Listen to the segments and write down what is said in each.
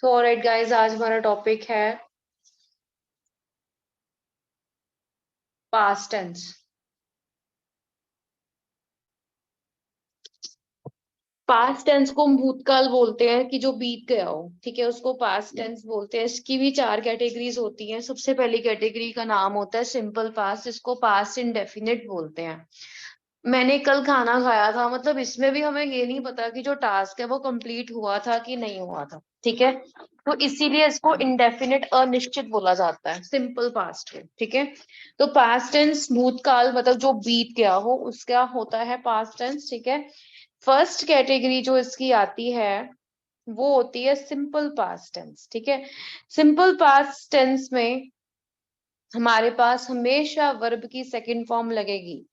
So alright guys, आज हमारा topic है पास्ट टेंस। पास्ट टेंस को हम भूतकाल बोलते हैं कि जो बीत गया हो, ठीक है, उसको पास्ट टेंस बोलते हैं। इसकी भी चार कैटेगरीज होती हैं। सबसे पहली कैटेगरी का नाम होता है सिंपल पास्ट, जिसको पास्ट इंडेफिनिट बोलते हैं। मैंने कल खाना खाया था, मतलब इसमें भी हमें ये नहीं पता कि जो टास्क है वो कंप्लीट हुआ था कि नहीं हुआ था, ठीक है। तो इसीलिए इसको इंडेफिनिट अनिश्चित बोला जाता है सिंपल पास्ट को, ठीक है। तो पास्ट टेंस भूतकाल, मतलब जो बीत गया हो उसका होता है पास्ट टेंस, ठीक है। फर्स्ट कैटेगरी जो इसकी आती है वो होती है सिंपल पास्ट टेंस, ठीक है। सिंपल पास्ट टेंस में हमारे पास हमेशा वर्ब की सेकंड फॉर्म लगेगी,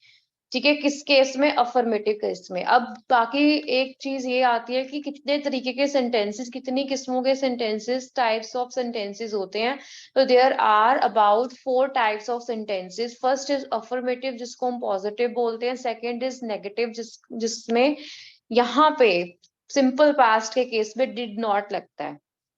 ठीक है। किस केस में? अफर्मेटिव केस में। अब बाकी एक चीज ये आती है कि कितने तरीके के सेंटेंसेस, कितनी किस्मों के सेंटेंसेस, टाइप्स ऑफ सेंटेंसेस होते हैं। तो there are about 4 types of sentences. First is affirmative, जिसको हम पॉजिटिव बोलते हैं। सेकंड इज नेगेटिव, जिसमें यहाँ पे सिंपल पास्ट के केस में डिड नॉट लगता है,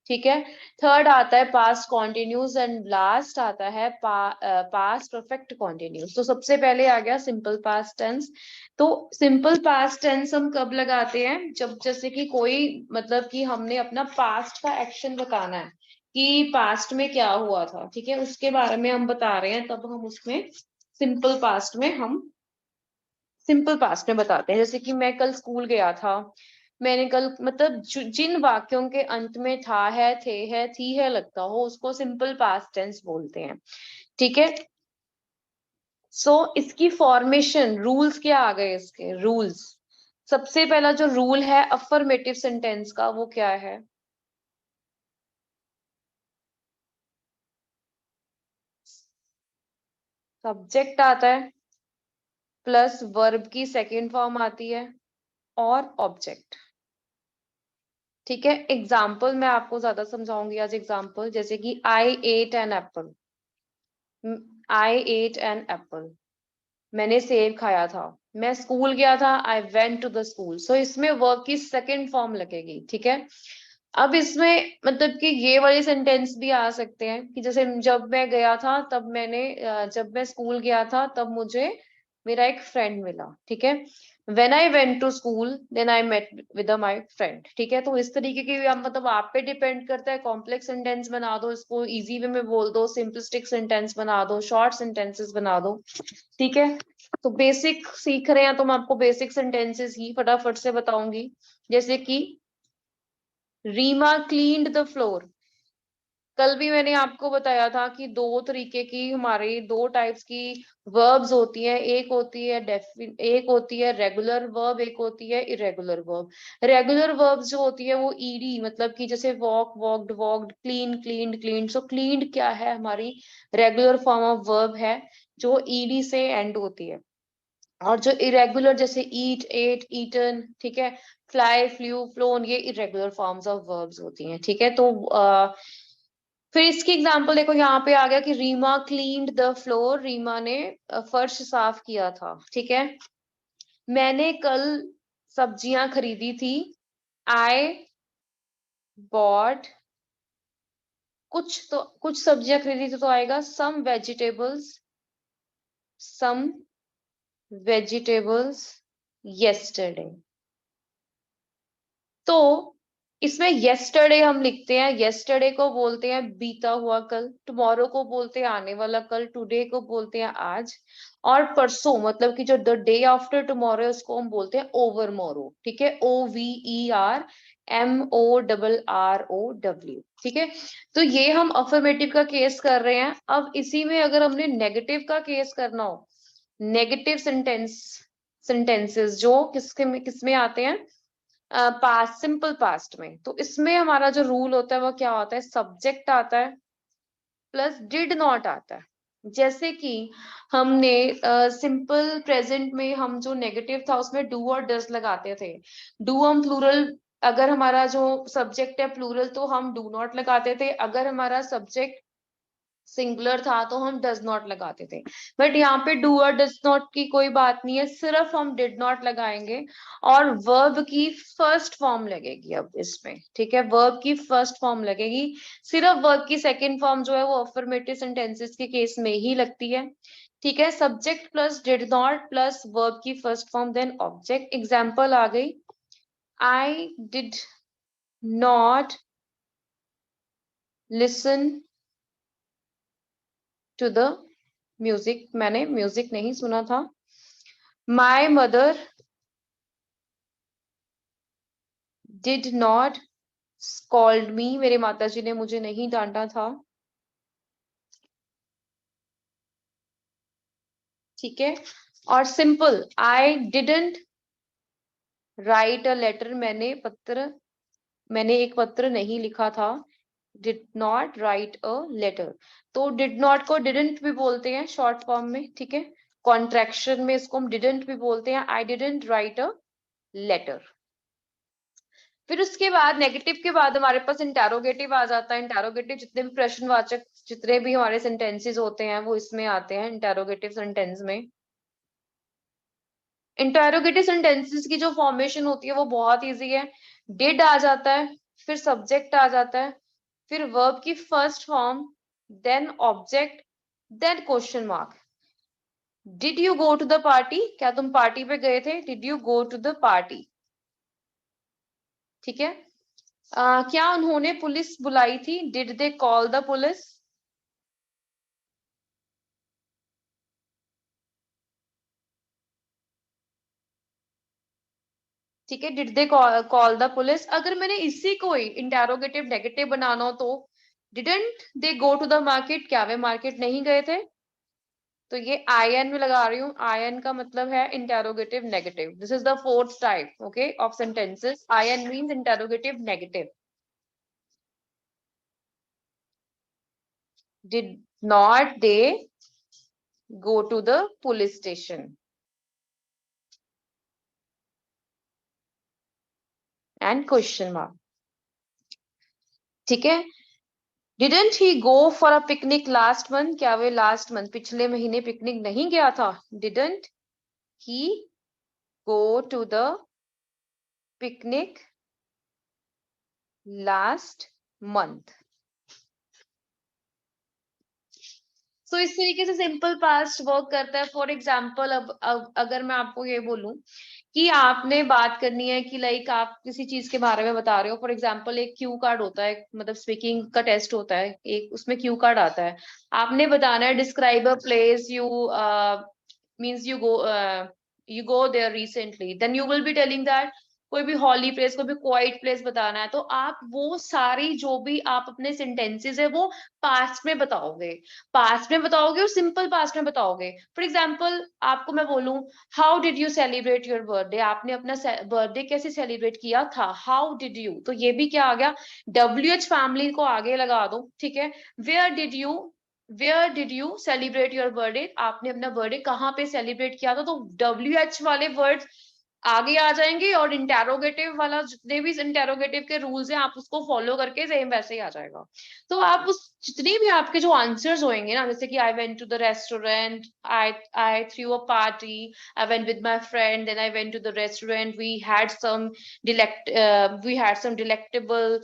ठीक है। थर्ड आता है पास्ट कॉन्टिन्यूस एंड लास्ट आता है पास्ट परफेक्ट कॉन्टिन्यूस। तो सबसे पहले आ गया सिंपल पास्ट टेंस। तो सिंपल पास्ट टेंस हम कब लगाते हैं? जब जैसे कि कोई, मतलब कि हमने अपना पास्ट का एक्शन बताना है कि पास्ट में क्या हुआ था, ठीक है, उसके बारे में हम बता रहे हैं, तब हम उसमें सिंपल पास्ट में हम सिंपल पास्ट में बताते हैं। जैसे कि मैं कल स्कूल गया था, मैंने कल, मतलब जिन वाक्यों के अंत में था, है, थे, है, थी, है लगता हो, उसको सिंपल पास्ट टेंस बोलते हैं, ठीक है। सो इसकी फॉर्मेशन, रूल्स क्या आ गए इसके रूल्स? सबसे पहला जो रूल है अफर्मेटिव सेंटेंस का, वो क्या है? सब्जेक्ट आता है प्लस वर्ब की सेकेंड फॉर्म आती है और ऑब्जेक्ट, ठीक है। एग्जाम्पल मैं आपको ज्यादा समझाऊंगी आज। एग्जाम्पल जैसे कि I ate an apple. I ate an apple, मैंने सेब खाया था। मैं स्कूल गया था, I went to the school. So इसमें वर्ब की सेकेंड फॉर्म लगेगी, ठीक है। अब इसमें मतलब कि ये वाले सेंटेंस भी आ सकते हैं कि जैसे जब मैं गया था तब जब मैं स्कूल गया था तब मुझे मेरा एक फ्रेंड मिला, ठीक है। When I went to school then I met with my friend, ठीक है। तो इस तरीके की मतलब आप पे डिपेंड करता है। कॉम्प्लेक्स सेंटेंस बना दो, इसको इजी वे में बोल दो, सिंपलिस्टिक सेंटेंस बना दो, शॉर्ट सेंटेंसेस बना दो, ठीक है। तो बेसिक सीख रहे हैं तो मैं आपको बेसिक सेंटेंसेस ही फटाफट से बताऊंगी। जैसे कि रीमा क्लीन्ड द फ्लोर। कल भी मैंने आपको बताया था कि दो तरीके की, हमारी दो टाइप्स की वर्ब्स होती हैं। एक होती है रेगुलर वर्ब, एक होती है इरेगुलर वर्ब। रेगुलर वर्ब्स जो होती है वो ईडी, मतलब कि जैसे walk, walked, walked, clean, cleaned, cleaned. So cleaned क्या है? हमारी रेगुलर फॉर्म ऑफ वर्ब है जो ईडी से एंड होती है। और जो इरेगुलर, जैसे ईट, एट, ईटन, ठीक है, फ्लाई, फ्लू, फ्लोन, ये इरेगुलर फॉर्म्स ऑफ वर्ब्स होती हैं, ठीक है। तो फिर इसकी एग्जांपल देखो, यहाँ पे आ गया कि Reema cleaned the floor, Reema ने फर्श साफ किया था, ठीक है। मैंने कल सब्जियां खरीदी थी, आई बॉट, कुछ सब्जियां खरीदी थी, तो आएगा सम वेजिटेबल्स येस्टरडे। तो इसमें येस्टरडे हम लिखते हैं, येस्टरडे को बोलते हैं बीता हुआ कल, टुमारो को बोलते हैं आने वाला कल, टुडे को बोलते हैं आज, और परसों, मतलब कि जो द डे आफ्टर टुमारो, उसको हम बोलते हैं ओवर मोरो, ठीक है। OVERMORROW, ठीक है। तो ये हम अफर्मेटिव का केस कर रहे हैं। अब इसी में अगर हमने नेगेटिव का केस करना हो, नेगेटिव सेंटेंसेस जो किसमें आते हैं? पास्ट, सिंपल पास्ट में। तो इसमें हमारा जो रूल होता है वो क्या होता है? सब्जेक्ट आता है प्लस डिड नॉट आता है। जैसे कि हमने सिंपल प्रेजेंट में हम जो नेगेटिव था उसमें डू और डज लगाते थे। डू हम प्लूरल, अगर हमारा जो सब्जेक्ट है प्लूरल तो हम डू नॉट लगाते थे। अगर हमारा सब्जेक्ट सिंगुलर था तो हम डज नॉट लगाते थे, बट यहाँ पे डू और डज नॉट की कोई बात नहीं है, सिर्फ हम डिड नॉट लगाएंगे और वर्ब की फर्स्ट फॉर्म लगेगी अब इसमें, ठीक है, वर्ब की फर्स्ट फॉर्म लगेगी। सिर्फ वर्ब की सेकेंड फॉर्म जो है वो अफर्मेटिव सेंटेंसेस के केस में ही लगती है, ठीक है। Subject plus did not plus verb की first form then object. Example आ गई, I did not listen to the music, मैंने म्यूजिक नहीं सुना था। My mother did not scold me, मेरे माताजी ने मुझे नहीं डांटा था, ठीक है। और simple, I didn't write a letter, मैंने एक पत्र नहीं लिखा था, did not write a letter. तो डिड नॉट को डिडंट भी बोलते हैं शॉर्ट फॉर्म में, ठीक है, कॉन्ट्रैक्शन में इसको हम डिडंट भी बोलते हैं, I didn't write a letter. फिर उसके बाद नेगेटिव के बाद हमारे पास इंटेरोगेटिव आ जाता है। इंटेरोगेटिव जितने भी प्रश्नवाचक जितने भी हमारे सेंटेंसेस होते हैं वो इसमें आते हैं इंटेरोगेटिव सेंटेंस में। इंटेरोगेटिव सेंटेंसेस की जो फॉर्मेशन होती है वो बहुत इजी है। डिड आ जाता है, फिर सब्जेक्ट आ जाता है, फिर वर्ब की first form, then object, then question mark. Did you go to the party, क्या तुम पार्टी पे गए थे, did you go to the party, ठीक है। क्या उन्होंने पुलिस बुलाई थी, did they call the police, ठीक है, did they call the police. अगर मैंने इसी को ही इंटेरोगेटिव नेगेटिव बनाना हो तो didn't they go to the market, क्या वे मार्केट नहीं गए थे, तो ये आई एन में लगा रही हूँ। आई एन का मतलब है interrogative negative. This is the fourth type, okay, of sentences. I N means interrogative negative. Did not they go to the police station and question mark, ठीक है। Didn't he go for a picnic last month, क्या वे last month पिछले महीने picnic नहीं गया था, didn't he go to the picnic last month. So इस तरीके से सिंपल पास्ट वर्क करता है। फॉर एग्जाम्पल, अब अगर मैं आपको ये बोलूं कि आपने बात करनी है कि लाइक आप किसी चीज के बारे में बता रहे हो, फॉर एग्जाम्पल एक क्यू कार्ड होता है, मतलब स्पीकिंग का टेस्ट होता है एक, उसमें क्यू कार्ड आता है, आपने बताना है describe a place you means you go there recently, then you will be telling that कोई भी हॉली प्लेस, कोई भी क्वाइट प्लेस बताना है, तो आप वो सारी जो भी आप अपने सेंटेंसेस है वो पास्ट में बताओगे, पास्ट में बताओगे और सिंपल पास्ट में बताओगे। फॉर एग्जाम्पल आपको मैं बोलूं, how did you celebrate your birthday, आपने अपना बर्थडे कैसे सेलिब्रेट किया था, हाउ डिड यू, तो ये भी क्या आ गया, WH फैमिली को आगे लगा दो, ठीक है। Where did you celebrate your birthday, आपने अपना बर्थडे कहाँ पे सेलिब्रेट किया था, तो WH वाले वर्ड्स आगे आ जाएंगे और इंटेरोगेटिव वाला जितने भी इंटेरोगेटिव के रूल्स हैं आप उसको फॉलो करके सेम वैसे ही आ जाएगा। तो आप उस जितनी भी आपके जो आंसर्स होंगे ना, जैसे कि I went to the restaurant, I threw a party, I went with my friend, then I went to the restaurant, we had some delectable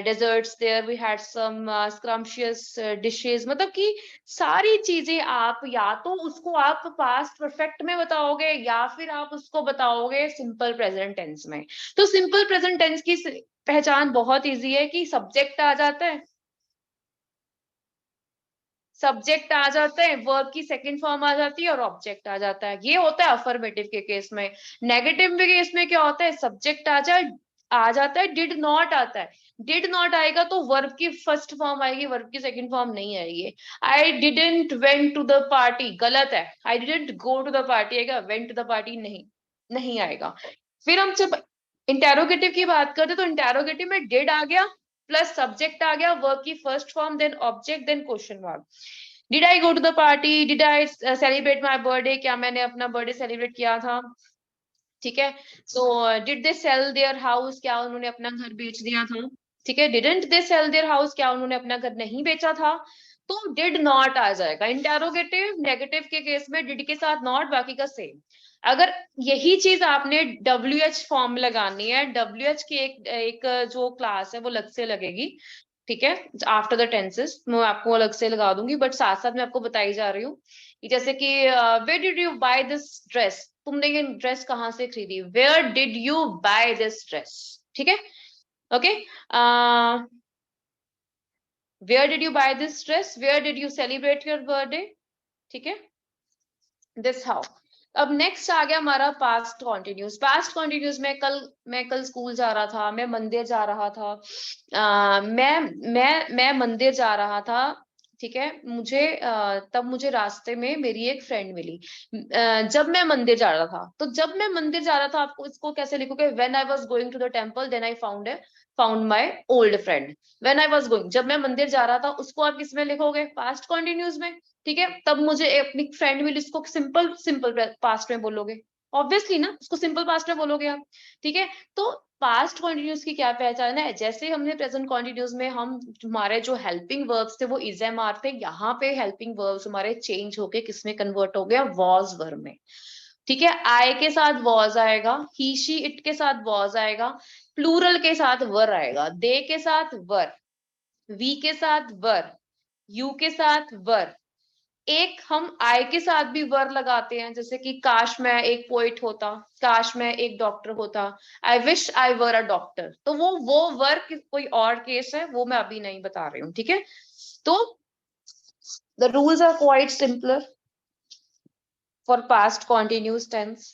desserts there, we had some scrumptious dishes, मतलब कि सारी चीजें आप या तो उसको आप past perfect में बताओगे या फिर आप उसको बताओगे सिंपल प्रेजेंट टेंस में। तो सिंपल प्रेजेंट टेंस की पहचान बहुत इजी है कि सब्जेक्ट आ जाता है, सब्जेक्ट आ जाता है, वर्ब की सेकंड फॉर्म आ जाती है और ऑब्जेक्ट आ जाता है। ये होता है अफर्मेटिव के केस में। नेगेटिव के केस में क्या होता है, सब्जेक्ट आ जाता है, डिड नॉट आता है, डिड नॉट आएगा तो वर्ब की फर्स्ट फॉर्म आएगी, वर्ब की सेकंड फॉर्म नहीं आएगी। I didn't went to the party, गलत है, I didn't go to the party आएगा, वेंट टू द पार्टी नहीं, नहीं आएगा। फिर हम जब इंटेरोगेटिव की बात करते तो इंटेरोगेटिव में डिड आ गया प्लस सब्जेक्ट आ गया, वर्ब की first form, then object, then question mark. Did I go to the party, did I celebrate my birthday, क्या मैंने अपना बर्थडे सेलिब्रेट किया था, ठीक है। So did they sell their house, क्या उन्होंने अपना घर बेच दिया था, ठीक है। Didn't they sell their house, क्या उन्होंने अपना घर नहीं बेचा था। तो डिड नॉट आ जाएगा। इंटेरोगेटिव नेगेटिव के केस में डिड के साथ नॉट, बाकी का सेम। अगर यही चीज आपने WH फॉर्म लगानी है, WH की एक जो क्लास है वो अलग से लगेगी, ठीक है, आफ्टर द टेंसेस मैं आपको अलग से लगा दूंगी, बट साथ साथ मैं आपको बताई जा रही हूँ कि जैसे कि where did you buy this dress, तुमने ये ड्रेस कहाँ से खरीदी, where did you buy this dress, ठीक है, okay. Where did you buy this dress, where did you celebrate your birthday, ठीक है, दिस हाउ। अब नेक्स्ट आ गया हमारा पास्ट कॉन्टिन्यूस। पास्ट कॉन्टिन्यूस में मैं कल स्कूल जा रहा था, मैं मंदिर जा रहा था, मैं मंदिर जा रहा था, ठीक है, तब मुझे रास्ते में मेरी एक फ्रेंड मिली। जब मैं मंदिर जा रहा था, तो जब मैं मंदिर जा रहा था, आपको इसको कैसे लिखोगे, when I was going to the temple then I found my old friend. When I was going, जब मैं मंदिर जा रहा था, उसको आप किसमें लिखोगे, पास्ट कॉन्टिन्यूस में, ठीक है। तब मुझे अपनी फ्रेंड मिली, इसको सिंपल सिंपल पास्ट में बोलोगे, ऑब्वियसली ना, उसको सिंपल पास्ट में बोलोगे आप, ठीक है। तो पास्ट कॉन्टिन्यूस की क्या पहचान है, जैसे हमने प्रेजेंट कॉन्टिन्यूस में हम हमारे जो हेल्पिंग वर्ब्स थे वो इज एम आर थे, यहाँ पे हेल्पिंग वर्ब्स हमारे चेंज होके किसमें कन्वर्ट हो गया, वॉज वर्ब में, ठीक है। आई के साथ वॉज आएगा, ही शी इट के साथ वॉज आएगा, प्लूरल के साथ वर आएगा, दे के साथ वर, वी के साथ वर, यू के साथ वर। एक हम आई के साथ भी वर लगाते हैं, जैसे कि काश मैं एक पोइट होता, काश मैं एक डॉक्टर होता, I wish I were a doctor. तो वो वर कोई और केस है, वो मैं अभी नहीं बता रही हूँ, ठीक है। तो the rules are quite simpler for past continuous tense.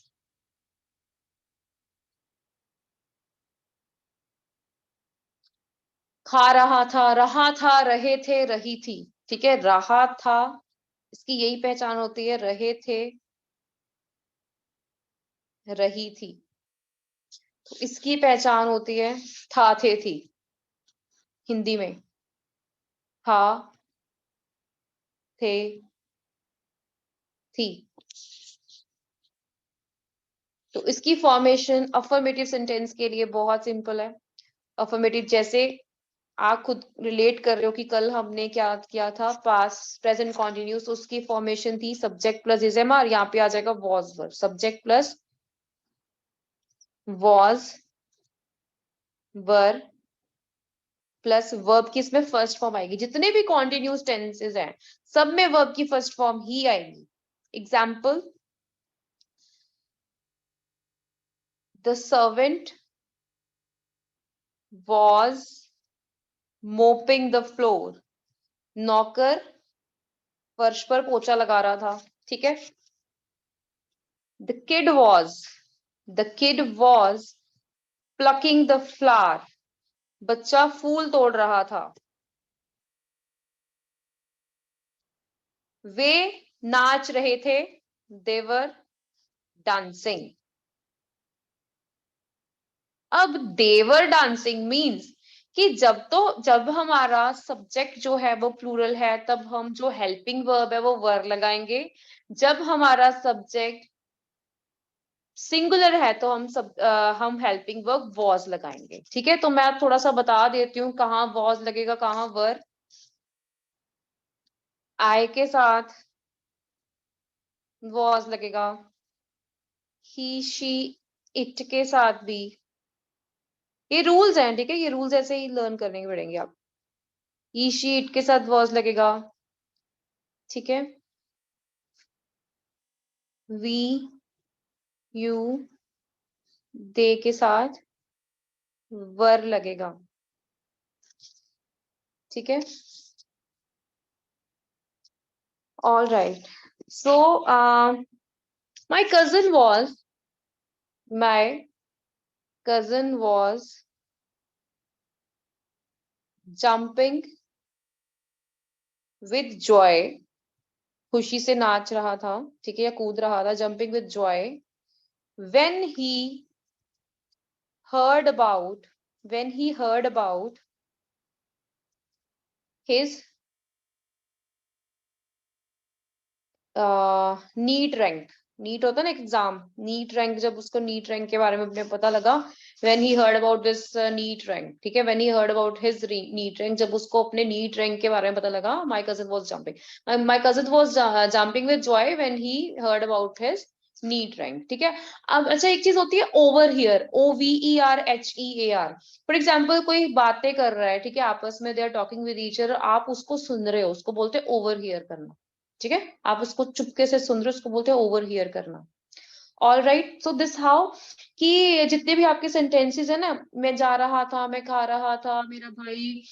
खा रहा था, रहे थे, रही थी, ठीक है, रहा था, इसकी यही पहचान होती है, रहे थे, रही थी। तो इसकी पहचान होती है था, थे, थी, हिंदी में था, थे, थी। तो इसकी फॉर्मेशन अफर्मेटिव सेंटेंस के लिए बहुत सिंपल है। अफर्मेटिव जैसे आप खुद रिलेट कर रहे हो कि कल हमने क्या किया था, पास्ट प्रेजेंट कॉन्टिन्यूस, उसकी फॉर्मेशन थी subject plus is am are, यहाँ पे आ जाएगा was verb, subject plus was were plus verb की इसमें फर्स्ट फॉर्म आएगी। जितने भी कॉन्टिन्यूस टेंसेस हैं सब में वर्ब की फर्स्ट फॉर्म ही आएगी। Example, the servant was mopping the floor, नौकर फर्श पर पोछा लगा रहा था, ठीक है। The kid was, the kid was plucking the flower, बच्चा फूल तोड़ रहा था। वे नाच रहे थे, देवर डांसिंग। अब देवर डांसिंग मीन्स कि जब हमारा सब्जेक्ट जो है वो प्लूरल है, तब हम जो हेल्पिंग वर्ब है वो वर लगाएंगे। जब हमारा सब्जेक्ट सिंगुलर है तो हम हेल्पिंग वर्ब वॉज लगाएंगे, ठीक है। तो मैं थोड़ा सा बता देती हूँ कहाँ वॉज लगेगा, कहाँ वर। आई के साथ वॉज लगेगा, ही शी इट के साथ भी, ये रूल्स हैं, ठीक है, ये रूल्स ऐसे ही लर्न करने के पड़ेंगे आप। ही शी इट के साथ वॉज लगेगा, ठीक है। वी यू दे के साथ वर लगेगा, ठीक है। All right, so my cousin was my cousin was jumping with joy, खुशी से नाच रहा था, ठीक है, या कूद रहा था, jumping with joy when he heard about when he heard about his neat rank, NEET होता ना एग्जाम, नीट रैंक, जब उसको नीट रैंक के बारे में अपने पता लगा, when he heard about this NEET rank, ठीक है, when he heard about his NEET rank, जब उसको अपने नीट रैंक के बारे में पता लगा, my cousin was jumping, my cousin was jumping with joy when he heard about his NEET rank, ठीक है। अब अच्छा, एक चीज होती है over here, OVERHEAR, for example कोई बातें कर रहा है, ठीक है, आपस में they are talking with each other, आप उसको सुन रहे हो, उसको बोलते हैं ओवर हियर करना, ठीक है, आप उसको चुपके से सुन रहे हो, उसको बोलते हैं ओवर हियर करना। All right, so this how, कि जितने भी आपके सेंटेंसेस है ना, मैं जा रहा था, मैं खा रहा था, मेरा भाई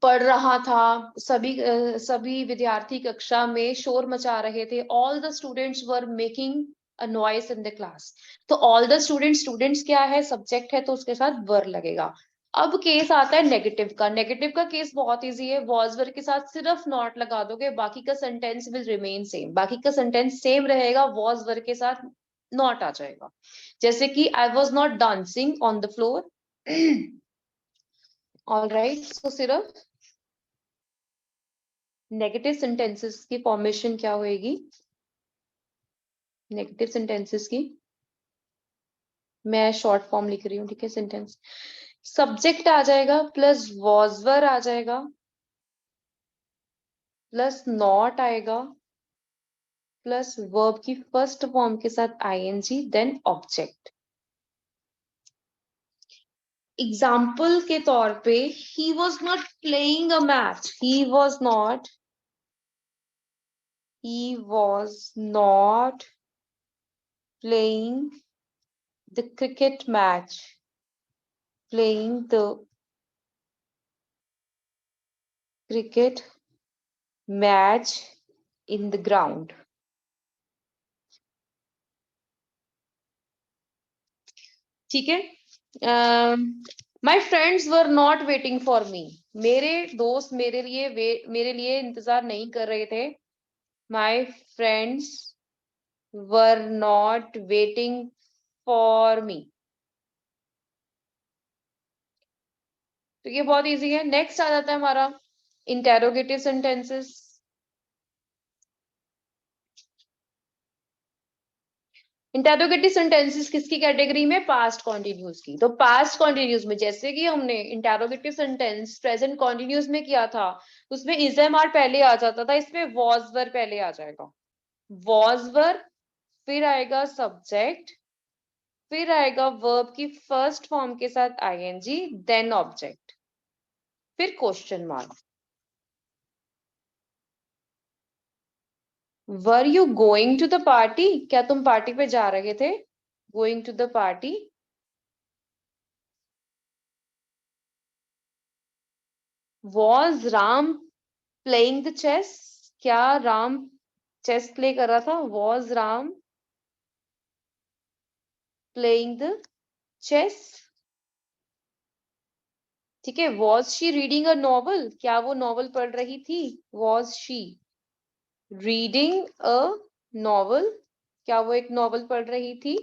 पढ़ रहा था, सभी विद्यार्थी कक्षा में शोर मचा रहे थे, all the students were making a noise in the class. तो ऑल द स्टूडेंट्स, स्टूडेंट्स क्या है, सब्जेक्ट है, तो उसके साथ वर लगेगा। अब केस आता है नेगेटिव का, नेगेटिव का केस बहुत इजी है, वॉज वर के साथ सिर्फ नॉट लगा दोगे, बाकी का सेंटेंस विल रिमेन सेम, बाकी का सेंटेंस सेम रहेगा, वॉज वर के साथ नॉट आ जाएगा। जैसे कि I was not dancing on the floor. All right, so सिर्फ नेगेटिव सेंटेंसेस की फॉर्मेशन क्या होएगी, नेगेटिव सेंटेंसेस की मैं शॉर्ट फॉर्म लिख रही हूँ, ठीक है, सेंटेंस, सब्जेक्ट आ जाएगा प्लस वॉजवर आ जाएगा प्लस नॉट आएगा प्लस वर्ब की फर्स्ट फॉर्म के साथ आईएनजी देन ऑब्जेक्ट। एग्जाम्पल के तौर पे, he was not playing a match, he was not playing the cricket match, playing the cricket match in the ground. ठीक है, my friends were not waiting for me, मेरे दोस्त मेरे लिए इंतजार नहीं कर रहे थे, my friends were not waiting for me. तो ये बहुत इजी है। नेक्स्ट आ जाता है हमारा इंटेरोगेटिव सेंटेंसेस। इंटेरोगेटिव सेंटेंसेस किसकी कैटेगरी में, पास्ट कॉन्टिन्यूस की। तो पास्ट कॉन्टिन्यूस में जैसे कि हमने इंटेरोगेटिव सेंटेंस प्रेजेंट कॉन्टिन्यूस में किया था, उसमें इज एम आर पहले आ जाता था, इसमें वॉज वर पहले आ जाएगा, वॉज वर, फिर आएगा सब्जेक्ट, फिर आएगा वर्ब की फर्स्ट फॉर्म के साथ आईएनजी देन ऑब्जेक्ट, फिर question mark. Were you going to the party, क्या तुम पार्टी पे जा रहे थे, going to the party. Was Ram playing the chess, क्या राम चेस प्ले कर रहा था, was Ram playing the chess. ठीक है, was she reading a novel, क्या वो नॉवल पढ़ रही थी, was she reading a novel, क्या वो एक नॉवल पढ़ रही थी।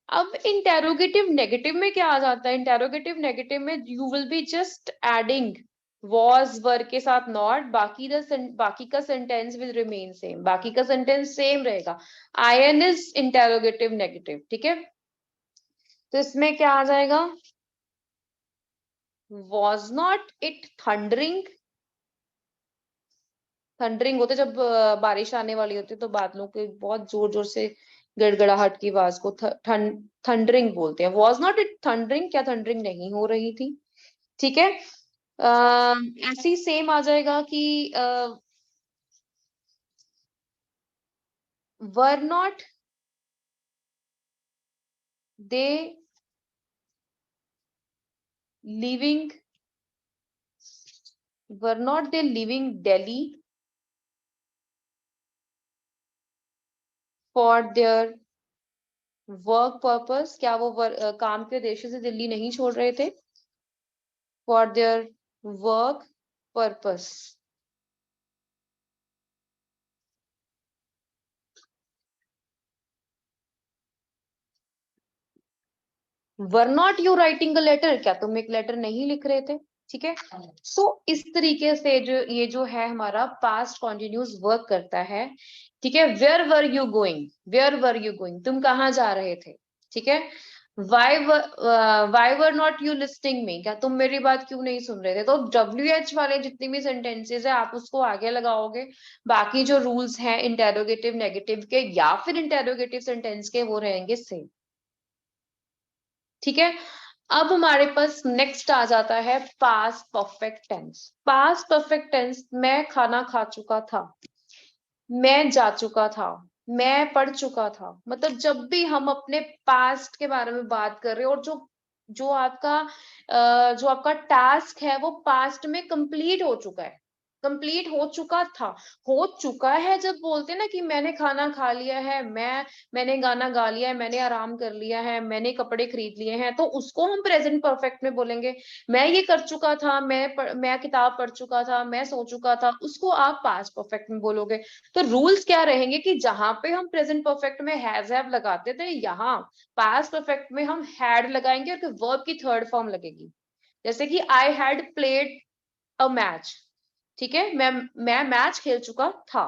अब इंटेरोगेटिव नेगेटिव में क्या आ जाता है, इंटेरोगेटिव नेगेटिव में you will be just adding was were के साथ नॉट, बाकी का सेंटेंस विल रिमेन सेम, बाकी का सेंटेंस सेम रहेगा। आईएन इज इंटेरोगेटिव नेगेटिव, ठीक है। तो इसमें क्या आ जाएगा, was not it thundering, thundering होते जब बारिश आने वाली होती है, तो बादलों के बहुत जोर जोर से गड़गड़ाहट की आवाज को थंडरिंग बोलते हैं। वॉज नॉट इट थंडरिंग, क्या थंडरिंग नहीं हो रही थी, ठीक है। ऐसे ही सेम आ जाएगा कि were not they living, were not they living Delhi for their work purpose, क्या वो काम के उद्देश्य से दिल्ली नहीं छोड़ रहे थे, for their work purpose. Were not you writing a letter, क्या तुम एक लेटर नहीं लिख रहे थे, ठीक है। सो इस तरीके से जो ये जो है हमारा पास्ट कॉन्टिन्यूस वर्क करता है। ठीक है, where were you going, where were you going, तुम कहाँ जा रहे थे। ठीक है, why were not you listening me, क्या तुम मेरी बात क्यों नहीं सुन रहे थे। तो WH वाले जितनी भी सेंटेंसेस है आप उसको आगे लगाओगे। बाकी जो रूल्स हैं इंटेरोगेटिव नेगेटिव के या फिर इंटेरोगेटिव सेंटेंस के वो रहेंगे सेम। ठीक है, अब हमारे पास नेक्स्ट आ जाता है past perfect tense. Past perfect tense, मैं खाना खा चुका था, मैं जा चुका था, मैं पढ़ चुका था। मतलब जब भी हम अपने पास्ट के बारे में बात कर रहे हैं और जो जो आपका टास्क है वो पास्ट में कंप्लीट हो चुका है, कंप्लीट हो चुका था, हो चुका है। जब बोलते हैं ना कि मैंने खाना खा लिया है, मैंने गाना गा लिया है, मैंने आराम कर लिया है, मैंने कपड़े खरीद लिए हैं, तो उसको हम प्रेजेंट परफेक्ट में बोलेंगे। मैं ये कर चुका था, मैं किताब पढ़ चुका था, मैं सो चुका था, उसको आप पास्ट परफेक्ट में बोलोगे। तो रूल्स क्या रहेंगे कि जहां पे हम प्रेजेंट परफेक्ट में हैव लगाते थे, यहाँ पास्ट परफेक्ट में हम हैड लगाएंगे और वर्ब की थर्ड फॉर्म लगेगी। जैसे कि I had played a match. ठीक है, मैं मैच खेल चुका था।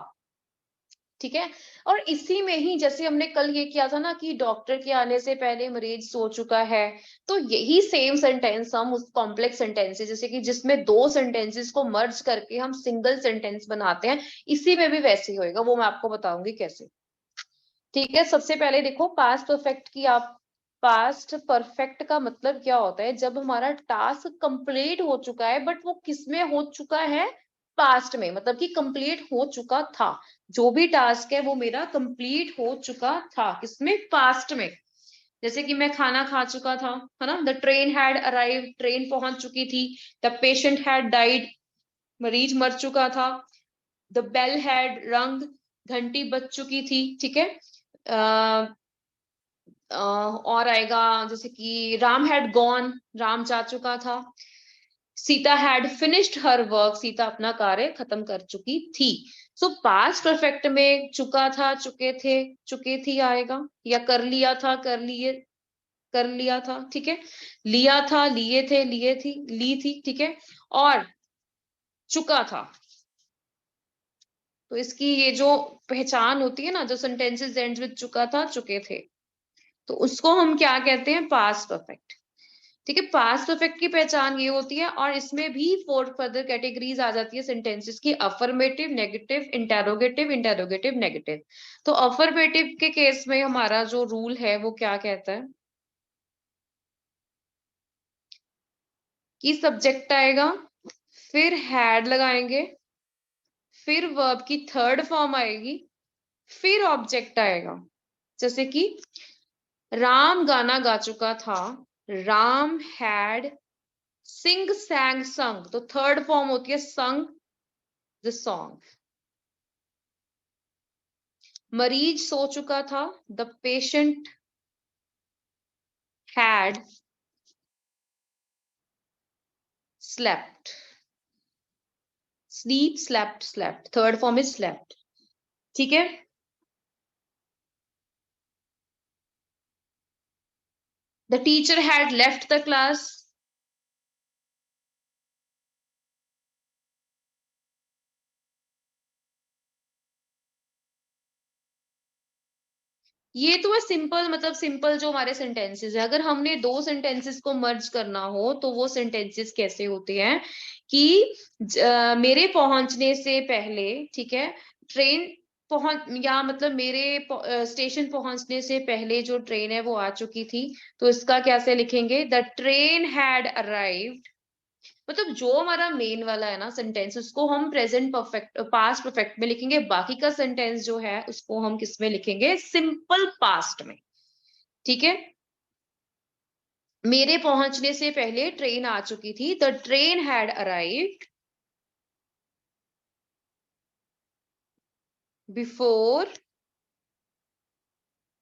ठीक है, और इसी में ही जैसे हमने कल ये किया था ना कि डॉक्टर के आने से पहले मरीज सो चुका है, तो यही सेम सेंटेंस हम उस कॉम्प्लेक्स सेंटेंसेस जैसे कि जिसमें दो सेंटेंसेस को मर्ज करके हम सिंगल सेंटेंस बनाते हैं, इसी में भी वैसे ही होएगा, वो मैं आपको बताऊंगी कैसे। ठीक है, सबसे पहले देखो पास्ट परफेक्ट की आप, पास्ट परफेक्ट का मतलब क्या होता है, जब हमारा टास्क कंप्लीट हो चुका है, बट वो किसमें हो चुका है, पास्ट में, मतलब कि कंप्लीट हो चुका था। जो भी टास्क है वो मेरा कंप्लीट हो चुका था, किसमें, पास्ट में। जैसे कि मैं खाना खा चुका था, है ना, the train had arrive, train पहुंच चुकी थी। द पेशेंट हैड डाइड, मरीज मर चुका था। द बेल हैड रंग, घंटी बज चुकी थी। ठीक है, और आएगा जैसे कि राम हैड गॉन, राम जा चुका था। Sita had finished her work, Sita अपना कार्य खत्म कर चुकी थी। सो पास्ट परफेक्ट में चुका था, चुके थे, चुके थी आएगा, या कर लिया था, कर लिए, कर लिया था। ठीक है, लिया था, लिए थे, लिए थी, ली थी। ठीक है, और चुका था। तो इसकी ये जो पहचान होती है ना, जो सेंटेंसेस एंड विद चुका था, चुके थे, तो उसको हम क्या कहते हैं, पास्ट परफेक्ट। ठीक है, पास्ट परफेक्ट की पहचान ये होती है, और इसमें भी फोर फर्दर कैटेगरीज आ जाती है सेंटेंसेस की, affirmative, negative, interrogative, interrogative negative. तो अफर्मेटिव के केस में हमारा जो रूल है वो क्या कहता है कि सब्जेक्ट आएगा, फिर हैड लगाएंगे, फिर वर्ब की थर्ड फॉर्म आएगी, फिर ऑब्जेक्ट आएगा। जैसे कि राम गाना गा चुका था, राम हैड सिंग सैंग संग, तो थर्ड फॉर्म होती है संग द सॉन्ग। मरीज सो चुका था, the patient had slept, sleep, slept, slept, third form is slept. ठीक है, the teacher had left the class, ये तो है सिंपल, मतलब सिंपल जो हमारे सेंटेंसेस है। अगर हमने दो सेंटेंसेस को मर्ज करना हो तो वो सेंटेंसेस कैसे होते हैं कि मेरे पहुंचने से पहले, ठीक है, ट्रेन पहुंच, या मतलब मेरे स्टेशन पहुंचने से पहले जो ट्रेन है वो आ चुकी थी, तो इसका कैसे लिखेंगे, द ट्रेन हैड अराइव्ड। मतलब जो हमारा मेन वाला है ना सेंटेंस, उसको हम प्रेजेंट परफेक्ट, पास्ट परफेक्ट में लिखेंगे, बाकी का सेंटेंस जो है उसको हम किस में लिखेंगे, सिंपल पास्ट में। ठीक है, मेरे पहुंचने से पहले ट्रेन आ चुकी थी, the train had arrived before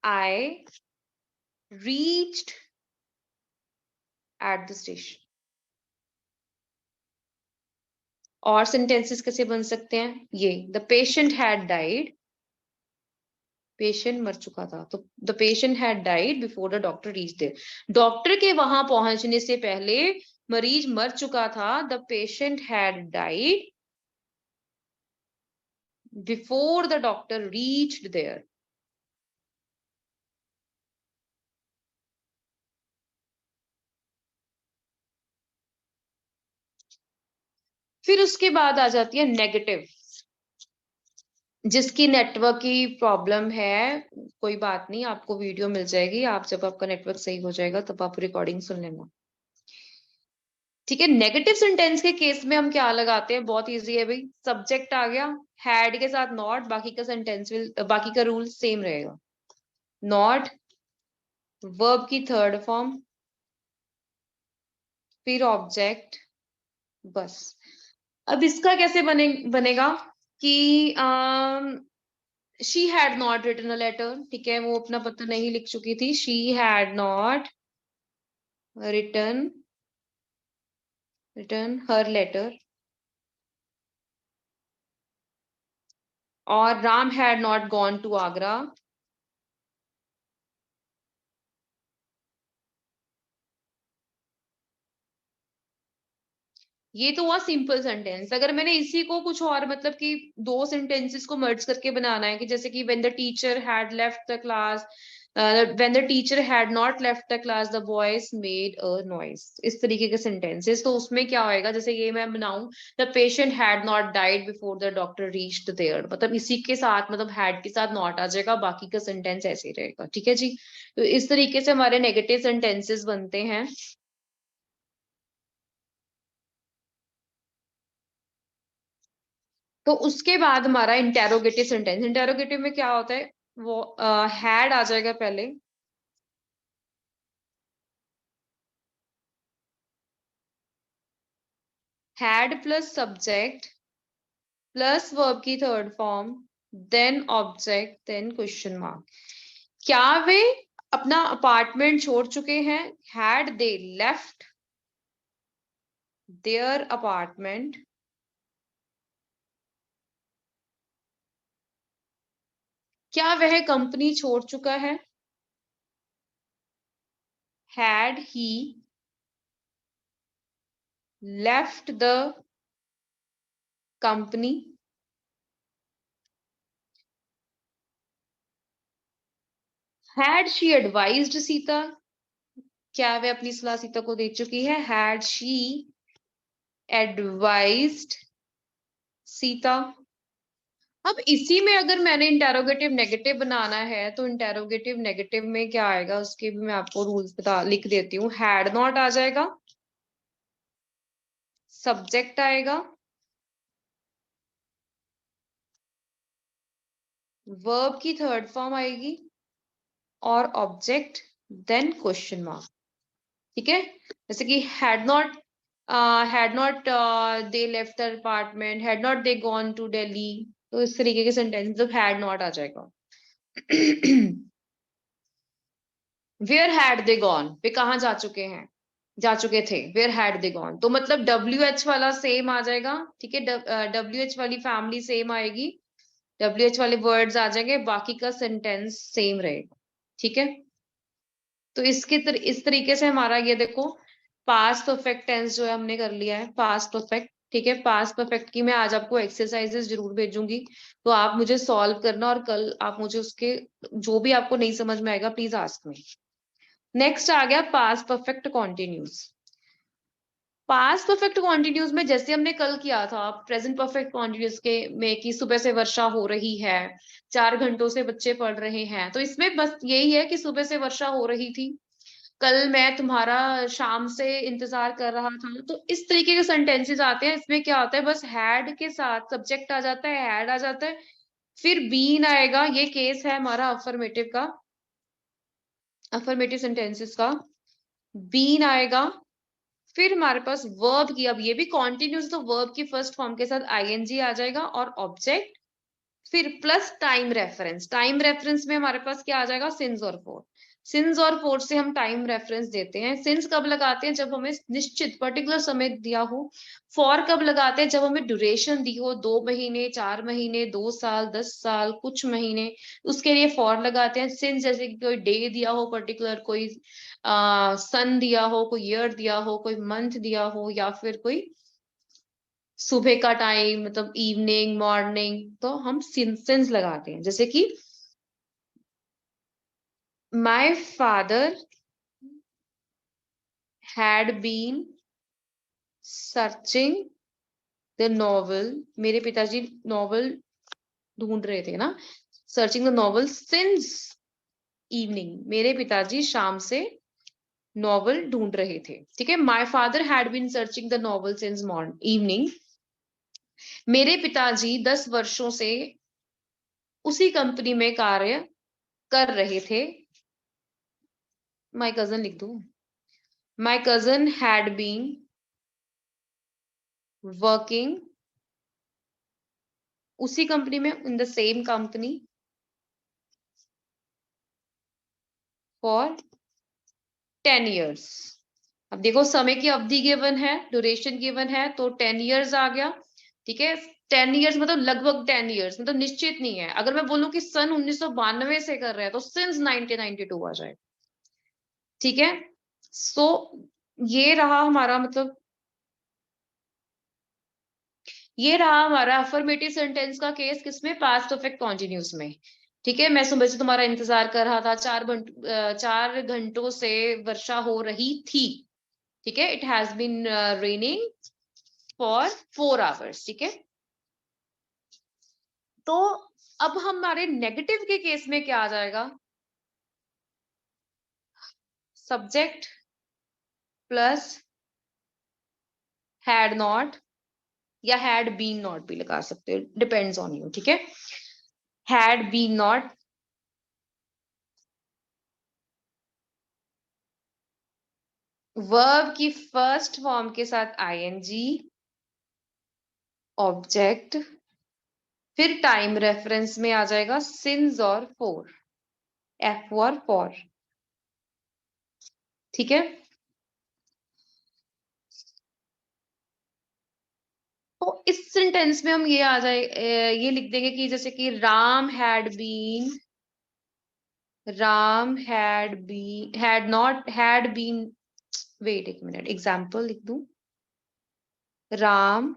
I reached at the station. और सेंटेंसेस कैसे बन सकते हैं, ये the patient had died, patient मर चुका था, तो the patient had died before the doctor reach there, doctor के वहां पहुंचने से पहले मरीज मर चुका था, the patient had died before the doctor reached there. फिर उसके बाद आ जाती है नेगेटिव, जिसकी नेटवर्क की प्रॉब्लम है, कोई बात नहीं, आपको वीडियो मिल जाएगी, आप जब आपका नेटवर्क सही हो जाएगा तब आप रिकॉर्डिंग सुन लेना। ठीक है, नेगेटिव सेंटेंस के केस में हम क्या लगाते हैं, बहुत इजी है भाई, सब्जेक्ट आ गया, हैड के साथ नॉट, बाकी का सेंटेंस बाकी का रूल सेम रहेगा। नॉट, वर्ब की थर्ड फॉर्म, फिर ऑब्जेक्ट, बस। अब इसका कैसे बनेगा कि she had not written a letter, ठीक है, वो अपना पता नहीं लिख चुकी थी, she had not written her letter, और Ram had not gone to Agra, ये तो हुआ सिंपल सेंटेंस। अगर मैंने इसी को कुछ और मतलब कि दो सेंटेंसेस को मर्ज करके बनाना है, कि जैसे कि when the teacher had left the class, when the teacher had not left the class the boys made a noise, इस तरीके के सेंटेंसेस, तो उसमें क्या होएगा, जैसे ये मैं बनाऊं, the patient had not died before the doctor reached there, मतलब इसी के साथ, मतलब हैड के साथ नॉट आ जाएगा, बाकी का सेंटेंस ऐसे ही रहेगा। ठीक है जी, तो इस तरीके से हमारे नेगेटिव सेंटेंसेस बनते हैं। तो उसके बाद हमारा इंटेरोगेटिव सेंटेंस, इंटेरोगेटिव में क्या होता है, वो हैड आ जाएगा पहले, had plus subject plus verb की third form, then object, then question mark. क्या वे अपना अपार्टमेंट छोड़ चुके हैं, had they left their apartment. क्या वह कंपनी छोड़ चुका है, had he left the company. Had she advised Sita, क्या वे अपनी सलाह सीता को दे चुकी है, हैड शी एडवाइज्ड सीता। अब इसी में अगर मैंने इंटेरोगेटिव नेगेटिव बनाना है, तो इंटेरोगेटिव नेगेटिव में क्या आएगा, उसके भी मैं आपको रूल्स बता लिख देती हूँ। हैड नॉट आ जाएगा, सब्जेक्ट आएगा, वर्ब की थर्ड फॉर्म आएगी, और ऑब्जेक्ट, देन क्वेश्चन मार्क। ठीक है, जैसे कि had not they left the apartment, had not they gone to Delhi, तो इस तरीके के सेंटेंस जब हैड नॉट आ जाएगा। वेयर हैड दे गॉन, वे कहाँ जा चुके हैं, जा चुके थे, वेयर हैड दे गॉन, तो मतलब डब्ल्यू एच वाला सेम आ जाएगा। ठीक है, डब्ल्यू एच वाली फैमिली सेम आएगी, डब्ल्यू एच वाले वर्ड्स आ जाएंगे, बाकी का सेंटेंस सेम रहेगा। ठीक है, तो इस तरीके से हमारा ये देखो, पास्ट परफेक्ट टेंस जो है हमने कर लिया है, पास्ट परफेक्ट। ठीक है, पास्ट परफेक्ट की मैं आज आपको एक्सरसाइजेस जरूर भेजूंगी, तो आप मुझे सॉल्व करना, और कल आप मुझे उसके जो भी आपको नहीं समझ में आएगा प्लीज आस्क मी। नेक्स्ट आ गया past perfect continuous. Past perfect continuous में जैसे हमने कल किया था प्रेजेंट परफेक्ट कॉन्टिन्यूस के में, कि सुबह से वर्षा हो रही है, 4 घंटों से बच्चे पढ़ रहे हैं, तो इसमें बस यही है कि सुबह से वर्षा हो रही थी, कल मैं तुम्हारा शाम से इंतजार कर रहा था, तो इस तरीके के सेंटेंसेस आते हैं। इसमें क्या होता है, बस हैड के साथ सब्जेक्ट आ जाता है, हैड आ जाता है, फिर बीन आएगा, ये केस है हमारा अफर्मेटिव का, अफर्मेटिव सेंटेंसेस का, बीन आएगा, फिर हमारे पास वर्ब की, अब ये भी कॉन्टिन्यूस, तो वर्ब की फर्स्ट फॉर्म के साथ आईएनजी आ जाएगा, और ऑब्जेक्ट, फिर plus time reference, time reference में हमारे पास क्या आ जाएगा, सिंस और फॉर। सिंस और फोर से हम टाइम रेफरेंस देते हैं। सिंस कब लगाते हैं? जब हमें निश्चित पर्टिकुलर समय दिया हो। फॉर कब लगाते हैं? जब हमें ड्यूरेशन दी हो, 2 महीने, 4 महीने, 2 साल, 10 साल, कुछ महीने, उसके लिए फॉर लगाते हैं। सिंस जैसे कि कोई डे दिया हो पर्टिकुलर, कोई सन दिया हो, कोई ईयर दिया हो, कोई मंथ दिया हो, या फिर कोई सुबह का टाइम, मतलब इवनिंग, मॉर्निंग, तो हम सिंस लगाते हैं। जैसे कि my father had been searching the novel, मेरे पिताजी नॉवल ढूंढ रहे थे ना, searching the novel since evening, मेरे पिताजी शाम से नॉवल ढूंढ रहे थे। ठीक है, my father had been searching the novel since morning evening, मेरे पिताजी 10 वर्षों से उसी कंपनी में कार्य कर रहे थे। माय कजन लिख दो, my cousin had been working, उसी कंपनी में, in the same company, for 10 years। अब देखो समय की अवधि गिवन है, ड्यूरेशन गिवन है, तो 10 years आ गया। ठीक है, 10 years मतलब लगभग 10 years, मतलब निश्चित नहीं है। अगर मैं बोलूं कि सन 1992 से कर रहे हैं तो सिंस 1992 आ जाए। ठीक है, सो ये रहा हमारा, मतलब ये रहा हमारा अफर्मेटिव सेंटेंस का केस, किसमें? पास्ट परफेक्ट कॉन्टिन्यूस में। ठीक है, मैं सुबह से तुम्हारा इंतजार कर रहा था, 4 घंटों से वर्षा हो रही थी। ठीक है, it has been raining for 4 hours। ठीक है, तो अब हमारे नेगेटिव के केस में क्या आ जाएगा? सब्जेक्ट प्लस हैड नॉट, या हैड बीन नॉट भी लगा सकते हो, डिपेंड्स ऑन यू। ठीक है, हैड बीन नॉट, वर्ब की फर्स्ट फॉर्म के साथ आईएनजी, ऑब्जेक्ट, फिर टाइम रेफरेंस में आ जाएगा सिंस और फोर, एफ और फॉर। ठीक है, तो इस सेंटेंस में हम ये आ जाए, ये लिख देंगे कि जैसे कि Ram had not had been, wait एक मिनट, एग्जाम्पल लिख दूं। Ram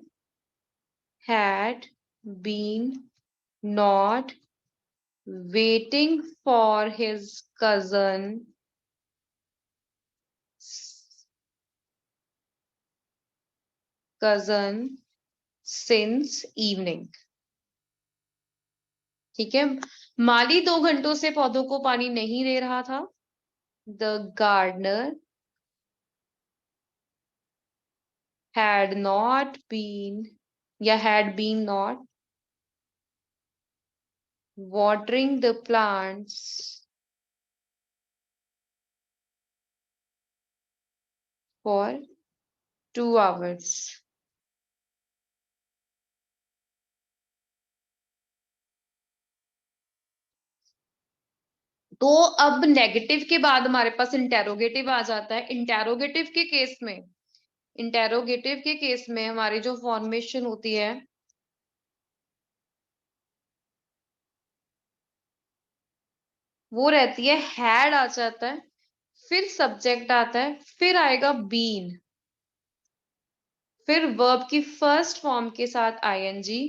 had been not waiting for his cousin since evening। ठीक है, माली 2 घंटों से पौधों को पानी नहीं दे रहा था। The gardener had not been, या had been not watering the plants for 2 hours। तो अब नेगेटिव के बाद हमारे पास इंटेरोगेटिव आ जाता है। इंटेरोगेटिव के केस में हमारी जो फॉर्मेशन होती है वो रहती है, हैड आ जाता है, फिर सब्जेक्ट आता है, फिर आएगा बीन, फिर वर्ब की फर्स्ट फॉर्म के साथ आईएनजी,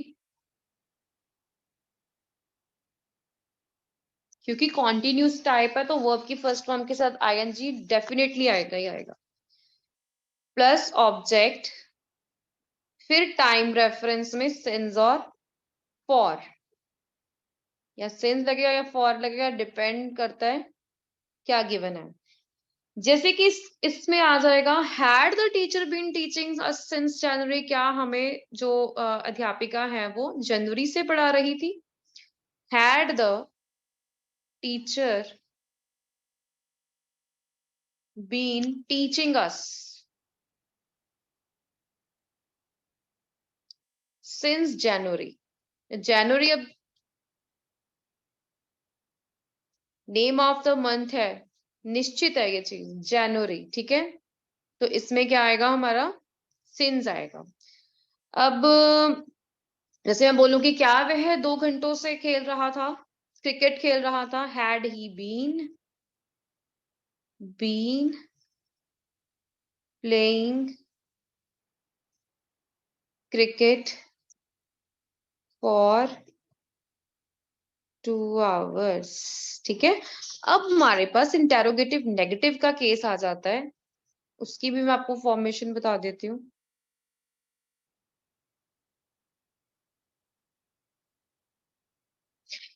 क्योंकि कॉन्टिन्यूस टाइप है तो वर्ब की फर्स्ट फॉर्म के साथ आईएनजी डेफिनेटली आएगा ही आएगा, प्लस ऑब्जेक्ट, फिर टाइम रेफरेंस में सिंस और फॉर, या सिंस लगेगा या फॉर लगेगा, डिपेंड करता है क्या गिवन है। जैसे कि इसमें आ जाएगा, had the teacher been teaching us since January, क्या हमें जो अध्यापिका है वो जनवरी से पढ़ा रही थी। Had the teacher been teaching us since January. January अब नेम ऑफ द मंथ है, निश्चित है ये चीज, जनवरी, ठीक है। तो इसमें क्या आएगा हमारा, सिंस आएगा। अब जैसे मैं बोलूं कि क्या वह 2 घंटों से खेल रहा था, क्रिकेट खेल रहा था, had he been playing cricket for 2 hours, ठीक है। अब हमारे पास इंटेरोगेटिव नेगेटिव का केस आ जाता है, उसकी भी मैं आपको फॉर्मेशन बता देती हूँ।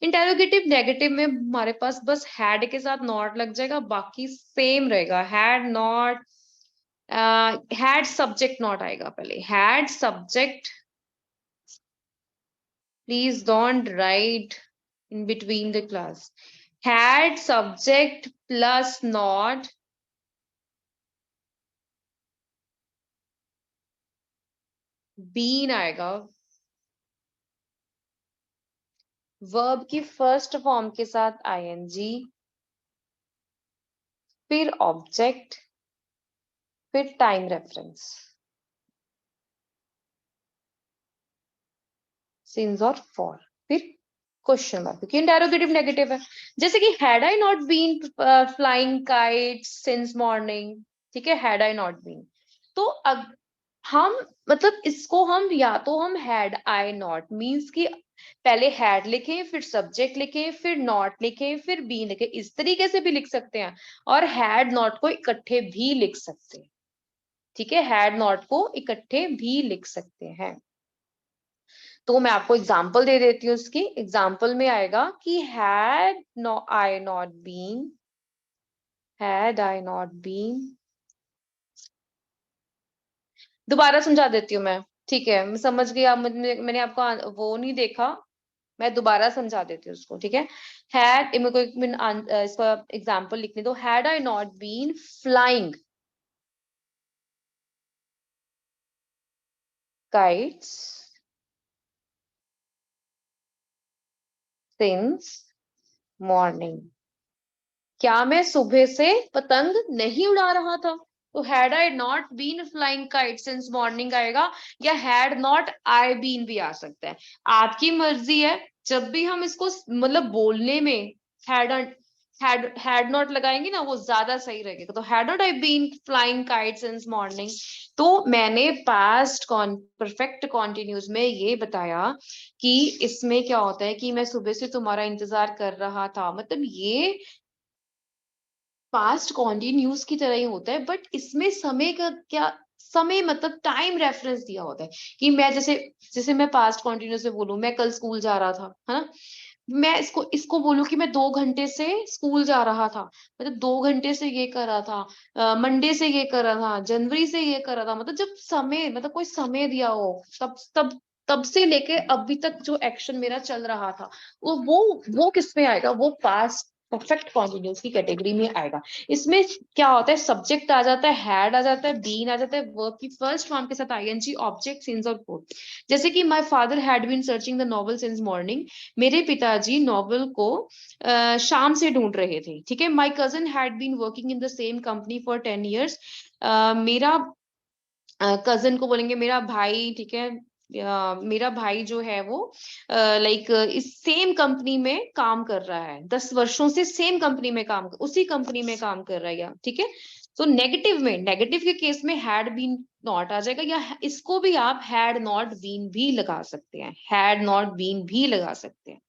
इंटेरोगेटिव नेगेटिव में हमारे पास बस हैड के साथ नॉट लग जाएगा, बाकी सेम रहेगा। Had not, had subject not आएगा पहले, had subject, please don't write in between the class, had subject plus not, been आएगा, verb की फर्स्ट फॉर्म के साथ ing, फिर ऑब्जेक्ट, फिर टाइम रेफरेंस, सिंस और फॉर, फिर क्वेश्चन मार्क, क्योंकि इंटेरोगेटिव नेगेटिव है। जैसे कि had I not been flying kites since morning, ठीक है, हैड आई नॉट बीन। तो हम मतलब इसको हम या तो हम हैड आई नॉट मीन्स कि पहले हैड लिखें, फिर सब्जेक्ट लिखें, फिर नॉट लिखें, फिर बी लिखें, इस तरीके से भी लिख सकते हैं। और हैड नॉट को इकट्ठे भी लिख सकते हैं, ठीक है, हैड नॉट को इकट्ठे भी लिख सकते हैं। तो मैं आपको एग्जाम्पल दे देती हूँ उसकी। एग्जाम्पल में आएगा कि हैड आई नॉट बीन, दोबारा समझा देती हूँ मैं, ठीक है, मैं समझ गई। आप मैंने आपको वो नहीं देखा, मैं दोबारा समझा देती हूँ उसको, ठीक है। हैड, मेरे को एक मिनट इसका एग्जाम्पल लिखने दो। Had I not been flying kites since morning, क्या मैं सुबह से पतंग नहीं उड़ा रहा था? तो had I not been flying kite since morning आएगा, या हैड नॉट आई बीन भी आ सकता है, आपकी मर्जी है। जब भी हम इसको मतलब बोलने में हैड हैड नॉट लगाएंगे ना, वो ज्यादा सही रहेगा। तो had not I been flying kite since morning. तो मैंने पास्ट परफेक्ट कॉन्टिन्यूस में ये बताया कि इसमें क्या होता है कि मैं सुबह से तुम्हारा इंतजार कर रहा था, मतलब ये पास्ट कॉन्टिन्यूस की तरह ही होता है, बट इसमें समय का क्या, समय मतलब टाइम रेफरेंस दिया होता है कि मैं जैसे जैसे मैं पास्ट कॉन्टिन्यूस में बोलूं, मैं कल स्कूल जा रहा था, है ना, मैं इसको इसको बोलूं कि मैं 2 घंटे से स्कूल जा रहा था, मतलब 2 घंटे से ये कर रहा था, मंडे से ये कर रहा था, जनवरी से ये कर रहा था, मतलब जब समय मतलब कोई समय दिया हो, तब तब तब से लेके अभी तक जो एक्शन मेरा चल रहा था, वो किस में आएगा, वो पास्ट परफेक्ट कॉन्टिन्यूस की कैटेगरी में आएगा। इसमें क्या होता है, सब्जेक्ट आ जाता है, हैड आ जाता है, बीन आ जाता है, वर्ब की फर्स्ट फॉर्म के साथ आईएनजी, ऑब्जेक्ट, सिंस और बोथ। जैसे कि my father had been searching the novel since morning, मेरे पिताजी नॉवल को शाम से ढूंढ रहे थे, ठीक है। My cousin had been working in the same company for 10 years, मेरा कजन को बोलेंगे मेरा भाई, ठीक है, मेरा भाई जो है वो लाइक इस सेम कंपनी में काम कर रहा है, 10 वर्षों से सेम कंपनी में उसी कंपनी में काम कर रहा है, या ठीक है। तो नेगेटिव में, नेगेटिव के केस में हैड बीन नॉट आ जाएगा, या इसको भी आप हैड नॉट बीन भी लगा सकते हैं, हैड नॉट बीन भी लगा सकते हैं,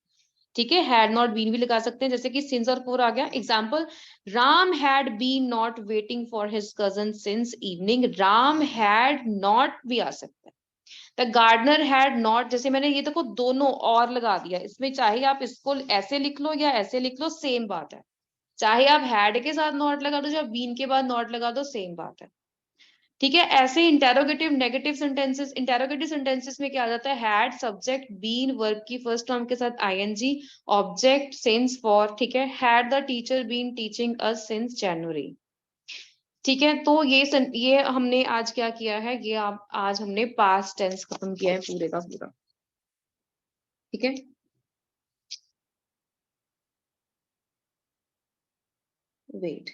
ठीक है, हैड नॉट बीन भी लगा सकते हैं। जैसे कि सिंस और फोर आ गया। Example, Ram had been not waiting for his cousin since evening, Ram had not भी आ सकता है। द गार्डनर हैड नॉट, जैसे मैंने ये देखो दोनों और लगा दिया, इसमें चाहे आप इसको ऐसे लिख लो या ऐसे लिख लो, सेम बात है। चाहे आप हैड के साथ नॉट लगा दो या बीन के बाद नॉट लगा दो, सेम बात है, ठीक है। ऐसे interrogative negative sentences, interrogative sentences में क्या आ जाता है, हैड सब्जेक्ट बीन वर्ब की फर्स्ट फॉर्म के साथ आईएनजी, ऑब्जेक्ट सिंस फॉर, ठीक है। Had the teacher been teaching us since January, ठीक है। तो ये हमने आज क्या किया है, ये आज हमने पास्ट टेंस खत्म किया है पूरे का पूरा, ठीक है। वेट,